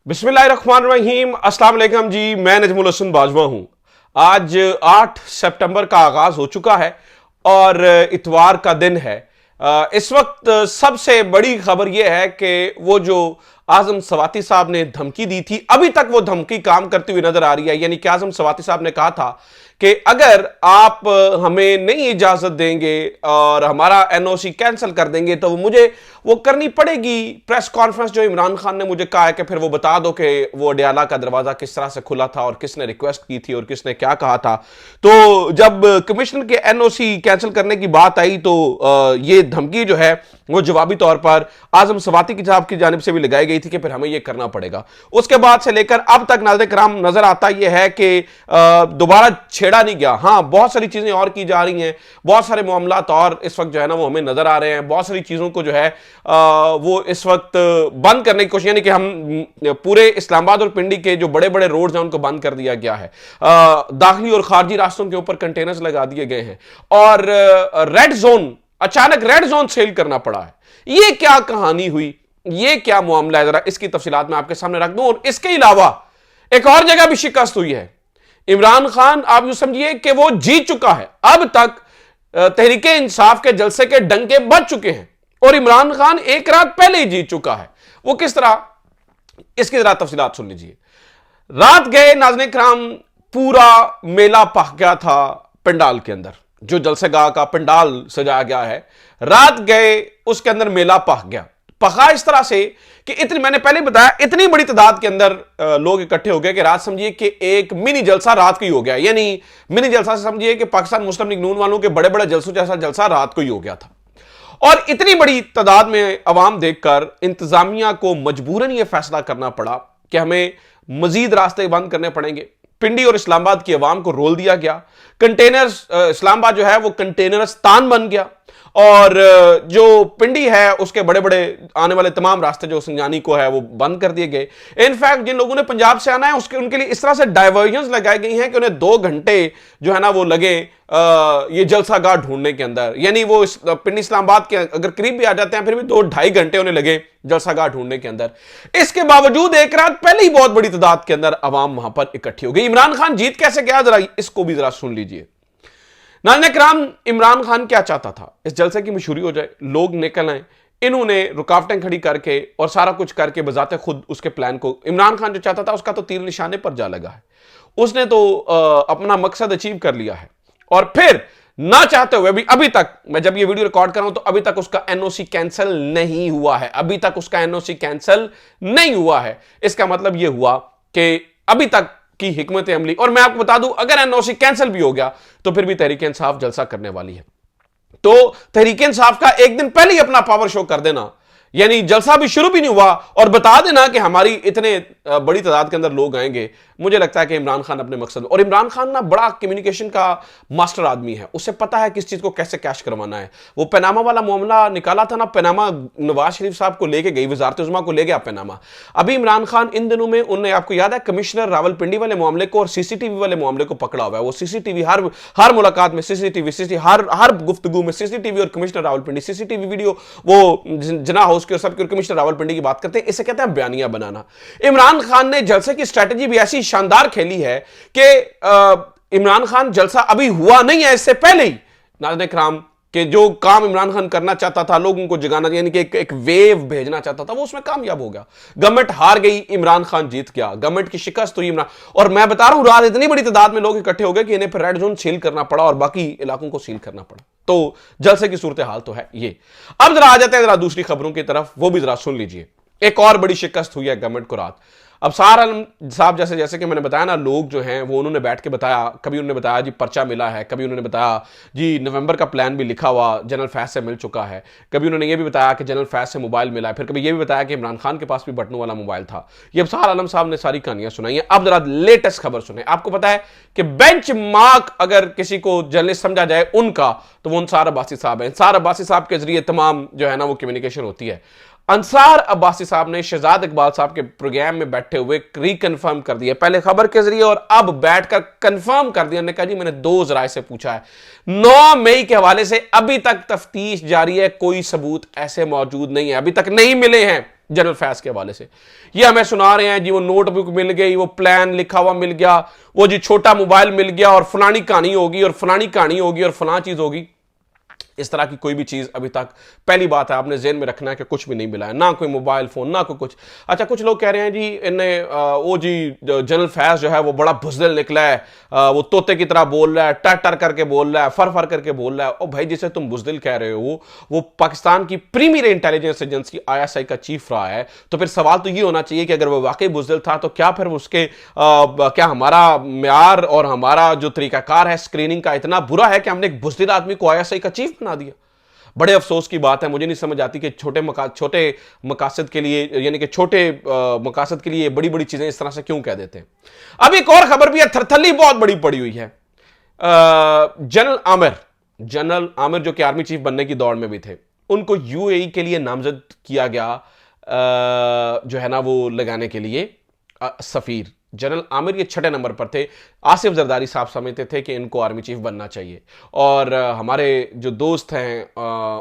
बिस्मिल्लाहिर्रहमानिर्रहीम, अस्सलाम वालेकुम जी। मैं नजमुल हसन बाजवा हूं। आज 8 सितंबर का आगाज हो चुका है और इतवार का दिन है। इस वक्त सबसे बड़ी खबर यह है कि वो जो आजम सवाती साहब ने धमकी दी थी, अभी तक वो धमकी काम करती हुई नजर आ रही है। यानी कि आजम सवाती साहब ने कहा था कि अगर आप हमें नहीं इजाजत देंगे और हमारा एनओसी कैंसिल कर देंगे तो मुझे वो करनी पड़ेगी प्रेस कॉन्फ्रेंस जो इमरान खान ने मुझे कहा है कि फिर वो बता दो कि वो अडयाला का दरवाजा किस तरह से खुला था और किसने रिक्वेस्ट की थी और किसने क्या कहा था। तो जब कमिश्नर के एनओसी कैंसिल करने की बात आई तो ये धमकी जो है वो जवाबी तौर पर आजम सवाती की साहब की जानिब से भी लगाई गई थी कि फिर हमें ये करना पड़ेगा। उसके बाद से लेकर अब तक नाज़रीन किराम नजर आता यह है कि दोबारा छेड़ा नहीं गया। हाँ, बहुत सारी चीजें और की जा रही हैं, बहुत सारे मामलात और इस वक्त जो है ना वो हमें नजर आ रहे हैं। बहुत सारी चीजों को जो है वो इस वक्त बंद करने की कोशिश, यानी कि हम पूरे इस्लामाबाद और पिंडी के जो बड़े बड़े रोड्स हैं उनको बंद कर दिया गया है। दाखिली और खारजी रास्तों के ऊपर कंटेनर्स लगा दिए गए हैं और रेड जोन, अचानक रेड जोन सेल करना पड़ा है। ये क्या कहानी हुई, ये क्या मामला है, जरा इसकी तफसीलात मैं आपके सामने रख दूं। और इसके अलावा एक और जगह भी शिकस्त हुई है। इमरान खान, आप यूं समझिए कि वो जीत चुका है। अब तक तहरीके इंसाफ के जलसे के डंके बज चुके हैं और इमरान खान एक रात पहले ही जीत चुका है। वो किस तरह, इसकी जरा तफसीलात सुन लीजिए। रात गए नाज़रीन किराम, पूरा मेला पक गया था पंडाल के अंदर, जो जलसेगाह का पंडाल सजाया गया है। रात गए, उसके अंदर मेला पक गया। पका इस तरह से कि इतनी, मैंने पहले बताया, इतनी बड़ी तादाद के अंदर लोग इकट्ठे हो गए कि रात समझिए कि एक मिनी जलसा रात को ही हो गया। यानी मिनी जलसा से समझिए कि पाकिस्तान मुस्लिम लीग नून वालों के बड़े बड़े जलसों जैसा जलसा रात को ही हो गया था। और इतनी बड़ी तादाद में अवाम देखकर इंतजामिया को मजबूरन यह फैसला करना पड़ा कि हमें मजीद रास्ते बंद करने पड़ेंगे। पिंडी और इस्लामाबाद की अवाम को रोल दिया गया। कंटेनर्स, इस्लामाबाद जो है वो कंटेनरस्तान बन गया और जो पिंडी है उसके बड़े बड़े आने वाले तमाम रास्ते जो संजानी को है वो बंद कर दिए गए। इनफैक्ट जिन लोगों ने पंजाब से आना है उसके उनके लिए इस तरह से डाइवर्जन लगाई गई हैं कि उन्हें 2 घंटे जो है ना वो लगे ये जलसागाह ढूंढने के अंदर। यानी वो पिंडी इस्लामाबाद के अगर करीब भी आ जाते हैं फिर भी 2-2.5 घंटे उन्हें लगे जलसागाह ढूंढने के अंदर। इसके बावजूद एक रात पहले ही बहुत बड़ी तादाद के अंदर अवाम वहां पर इकट्ठी हो गई। इमरान खान जीत कैसे गया, जरा इसको भी जरा सुन लीजिए। नाज़रीन किराम, इमरान खान क्या चाहता था, इस जलसे की मशहूरी हो जाए, लोग निकल आए। इन्होंने रुकावटें खड़ी करके और सारा कुछ करके बजाते खुद उसके प्लान को, इमरान खान जो चाहता था उसका तो तीर निशाने पर जा लगा है। उसने तो अपना मकसद अचीव कर लिया है। और फिर ना चाहते हुए भी अभी तक, मैं जब ये वीडियो रिकॉर्ड कर रहा हूं तो अभी तक उसका एनओसी कैंसिल नहीं हुआ है। अभी तक उसका एनओसी कैंसिल नहीं हुआ है। इसका मतलब यह हुआ कि अभी तक की हिकमत अमली, और मैं आपको बता दूं अगर एनओसी कैंसिल भी हो गया तो फिर भी तहरीक इंसाफ जलसा करने वाली है। तो तहरीक इंसाफ का एक दिन पहले ही अपना पावर शो कर देना, यानी जलसा भी शुरू भी नहीं हुआ और बता देना कि हमारी इतने बड़ी तादाद के अंदर लोग आएंगे, मुझे लगता है कि इमरान खान अपने मकसद, और इमरान खान ना बड़ा कम्युनिकेशन का मास्टर आदमी है। उसे पता है किस चीज को कैसे कैश करवाना है। वो पनामा वाला मामला निकाला था ना, पनामा नवाज शरीफ साहब को लेके गई, वजारत-ए-उज़्मा को ले गया पनामा। अभी इमरान खान इन दिनों में, उन्हें आपको याद है कमिश्नर रावलपिंडी वाले मामले को और सीसीटीवी वाले मामले को पकड़ा हुआ है। वो सीसीटीवी हर मुलाकात में सीसीटीवी हर गुफ्तगू में सीसीटीवी और कमिश्नर रावलपिंडी सीसीटीवी वीडियो, वो जना हाउस के और सबके, कमिश्नर रावलपिंडी की बात करते हैं। इसे कहते हैं बयानिया बनाना। इमरान खान ने जलसे की स्ट्रेटजी भी ऐसी शानदार खेली है कि इमरान खान जलसा अभी हुआ नहीं है, इससे पहले ही नाज़रीन किराम कि जो काम इमरान खान करना चाहता था, लोगों को जगाना, यानी कि एक वेव भेजना चाहता था, वो उसमें कामयाब हो गया। गवर्नमेंट हार गई, इमरान खान जीत गया। गवर्नमेंट की शिकस्त हुई इमरान, और मैं बता रहा हूं रात इतनी बड़ी तादाद में लोग इकट्ठे हो गए कि इन्हें फिर रेड जोन सील करना पड़ा और बाकी इलाकों को सील करना पड़ा। तो जलसे की सूरत हाल तो है ये। अब जरा आ जाते हैं जरा दूसरी खबरों की तरफ, वो भी जरा सुन लीजिए। एक और बड़ी शिकस्त हुई है गवर्नमेंट को रात। अब सार आलम साहब जैसे जैसे कि मैंने बताया ना, लोग जो हैं वो उन्होंने बैठ के बताया, कभी उन्होंने बताया जी पर्चा मिला है, कभी उन्होंने बताया जी नवंबर का प्लान भी लिखा हुआ जनरल फैज से मिल चुका है, कभी उन्होंने ये भी बताया कि जनरल फैज से मोबाइल मिला है, फिर कभी ये भी बताया कि इमरान खान के पास भी बटनों वाला मोबाइल था। ये अब सार आलम साहब ने सारी कहानियां सुनाई हैं। अब जरा लेटेस्ट खबर सुने। आपको पता है कि बेंच मार्क अगर किसी को जर्नलिस्ट समझा जाए उनका, तो वो अंसार अब्बासी साहब है। अंसार अब्बासी साहब के जरिए तमाम जो है ना वो कम्युनिकेशन होती है। अंसार अब्बासी साहब ने शहजाद इकबाल साहब के प्रोग्राम में बैठे हुए रिकन्फर्म कर दिया, पहले खबर के जरिए और अब बैठकर कंफर्म कर दिया। उन्होंने कहा जी मैंने 2 जराए से पूछा है, 9 मई के हवाले से अभी तक तफ्तीश जारी है, कोई सबूत ऐसे मौजूद नहीं है, अभी तक नहीं मिले हैं जनरल फैज के हवाले से। ये हमें सुना रहे हैं जी वो नोटबुक मिल गई, वो प्लान लिखा हुआ मिल गया, वो जी छोटा मोबाइल मिल गया और फलानी कहानी होगी और फलानी कहानी होगी और फलां चीज होगी। इस तरह की कोई भी चीज अभी तक, पहली बात है आपने जेहन में रखना है कि कुछ भी नहीं मिला है, ना कोई मोबाइल फोन ना कोई कुछ। अच्छा, कुछ लोग कह रहे हैं जी इन्हें वो जी जनरल फैज जो है वो बड़ा बुज़दिल निकला है, वो तोते की तरह बोल रहा है, टर टर करके बोल रहा है, फर फर करके बोल रहा है। और भाई जिसे तुम बुज़दिल कह रहे हो वो पाकिस्तान की प्रीमियर इंटेलिजेंस एजेंसी ISI का चीफ रहा है, तो फिर सवाल तो ये होना चाहिए कि अगर वो वाकई बुज़दिल था तो क्या फिर उसके क्या हमारा म्यार और हमारा जो तरीकाकार है स्क्रीनिंग का इतना बुरा है कि हमने एक बुज़दिल आदमी को ISI का चीफ बना दिया। बड़े अफसोस की बात है, मुझे नहीं समझ आती कि छोटे मकासद के लिए, यानी कि छोटे मकासद के लिए बड़ी बड़ी चीजें इस तरह से क्यों कह देते हैं। अब एक और खबर भी है, थरथली बहुत बड़ी पड़ी हुई है। जनरल आमिर जो कि आर्मी चीफ बनने की दौड़ में भी थे, उनको UAE के लिए नामजद किया गया, जो है ना वो लगाने के लिए सफीर। जनरल आमिर ये 6 नंबर पर थे। आसिफ जरदारी साहब समझते थे कि इनको आर्मी चीफ बनना चाहिए, और हमारे जो दोस्त हैं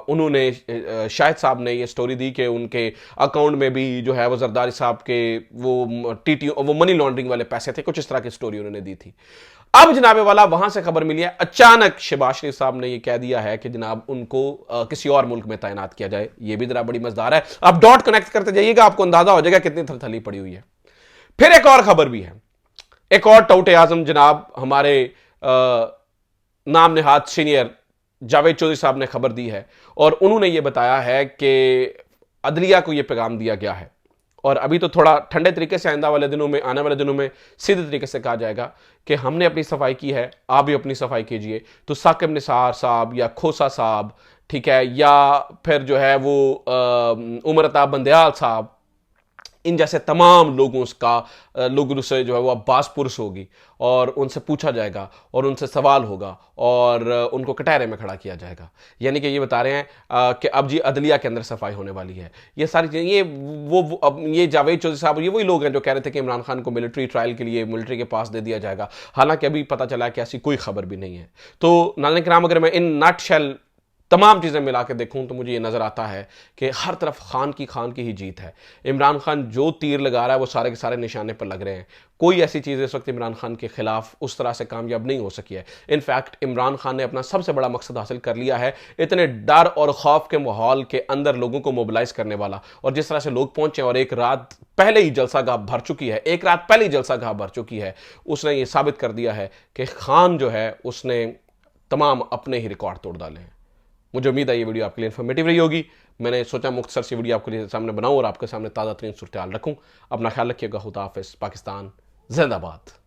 उन्होंने, शाहिद साहब ने ये स्टोरी दी कि उनके अकाउंट में भी जो है वो जरदारी साहब के वो TTO वो मनी लॉन्ड्रिंग वाले पैसे थे, कुछ इस तरह की स्टोरी उन्होंने दी थी। अब जनाबे वाला वहां से खबर मिली है, अचानक शहबाज शरीफ साहब ने ये कह दिया है कि जनाब उनको किसी और मुल्क में तैनात किया जाए। ये भी जरा बड़ी मजेदार है। अब डॉट कनेक्ट करते जाइएगा, आपको अंदाजा हो जाएगा कितनी थरथली पड़ी हुई है। फिर एक और खबर भी है, एक और टौटे आजम जनाब हमारे नाम नेहाद सीनियर जावेद चौधरी साहब ने खबर दी है, और उन्होंने ये बताया है कि अदलिया को यह पैगाम दिया गया है, और अभी तो थोड़ा ठंडे तरीके से आने वाले दिनों में सीधे तरीके से कहा जाएगा कि हमने अपनी सफाई की है, आप भी अपनी सफाई कीजिए। तो साकिब निसार साहब या खोसा साहब, ठीक है, या फिर जो है वो उमर अता बंदयाल साहब, इन जैसे तमाम लोगों से जो है वो अब्बास पुरस होगी, और उनसे पूछा जाएगा और उनसे सवाल होगा और उनको कटहरे में खड़ा किया जाएगा। यानी कि ये बता रहे हैं कि अब जी अदलिया के अंदर सफाई होने वाली है। ये सारी चीज़ें, ये जावेद चौधरी साहब, ये वही लोग हैं जो कह रहे थे कि इमरान खान को मिलिट्री ट्रायल के लिए मिलिट्री के पास दे दिया जाएगा। हालांकि अभी पता चला कि ऐसी कोई खबर भी नहीं है। तो नाज़रीन किराम, अगर मैं इन नटशेल तमाम चीज़ें मिला के देखूं तो मुझे ये नज़र आता है कि हर तरफ खान की ही जीत है। इमरान खान जो तीर लगा रहा है वो सारे के सारे निशाने पर लग रहे हैं। कोई ऐसी चीज़ इस वक्त इमरान खान के खिलाफ उस तरह से कामयाब नहीं हो सकी है। इनफैक्ट इमरान खान ने अपना सबसे बड़ा मकसद हासिल कर लिया है, इतने डर और खौफ के माहौल के अंदर लोगों को मोबिलाइज करने वाला। और जिस तरह से लोग पहुंचे और एक रात पहले ही जलसागाह भर चुकी है, उसने ये साबित कर दिया है कि खान जो है उसने तमाम अपने ही रिकॉर्ड तोड़ डाले हैं। मुझे उम्मीद है ये वीडियो आपके लिए इन्फॉर्मेटिव रही होगी। मैंने सोचा मुख्तसर सी वीडियो आपके लिए सामने बनाऊं और आपके सामने ताज़ा तरीन सूरत हाल रखूं। अपना ख्याल रखिएगा। खुदा हाफिज़। पाकिस्तान जिंदाबाद।